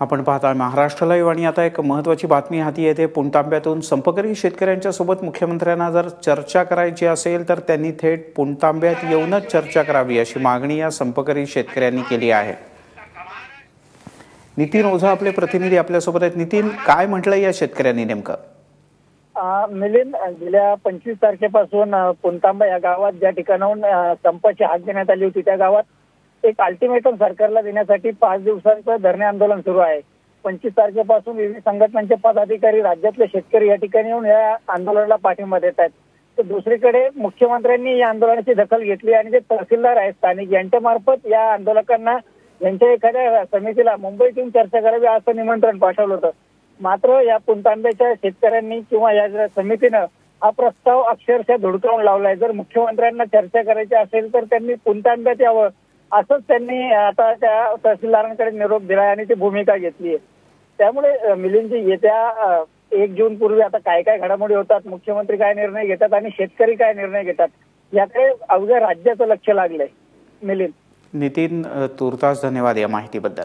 आपण पाहता महाराष्ट्र लाईव्ह आणि आता एक महत्त्वाची बातमी हाती येते पुणतांब्यातून। संपकरी शेतकऱ्यांच्या सोबत मुख्यमंत्र्यांना जर चर्चा करायची असेल तर त्यांनी थेट पुणतांब्यात येऊनच चर्चा करावी अशी मागणी या संपकरी शेतकऱ्यांनी केली आहे। नितीन ओझा आपले प्रतिनिधी आपल्या सोबत आहेत। नितीन, काय म्हटलं या शेतकऱ्यांनी नेमकं? मिलिंद, गेल्या 25 तारखेपासून पुणतांबा या गावात ज्या ठिकाणाहून संपाची हाक देण्यात आली होती त्या गावात एक अल्टिमेटम सरकारला देण्यासाठी 5 दिवसांचं धरणे आंदोलन सुरू आहे। 25 तारखेपासून विविध संघटनांचे पदाधिकारी, राज्यातले शेतकरी या ठिकाणी येऊन या आंदोलनाला पाठिंबा देत आहेत। तर दुसरीकडे मुख्यमंत्र्यांनी या आंदोलनाची दखल घेतली आणि जे तहसीलदार आहेत स्थानिक यांच्या मार्फत या आंदोलकांना यांच्या एखाद्या समितीला मुंबईत येऊन चर्चा करावी असं निमंत्रण पाठवलं होतं। मात्र या पुणतांब्याच्या शेतकऱ्यांनी किंवा या समितीनं हा प्रस्ताव अक्षरशः धुडकावून लावलाय। जर मुख्यमंत्र्यांना चर्चा करायची असेल तर त्यांनी पुणतांब्यात यावं असंच त्यांनी आता त्या तहसीलदारांकडे निरोप दिलाय आणि ती भूमिका घेतली आहे। त्यामुळे मिलिंदजी, येत्या 1 जून पूर्वी आता काय काय घडामोडी होतात, मुख्यमंत्री काय निर्णय घेतात आणि शेतकरी काय निर्णय घेतात याकडे अवघ्या राज्याचं लक्ष लागलंय। मिलिंद, नितीन, तुर्तास धन्यवाद या माहितीबद्दल।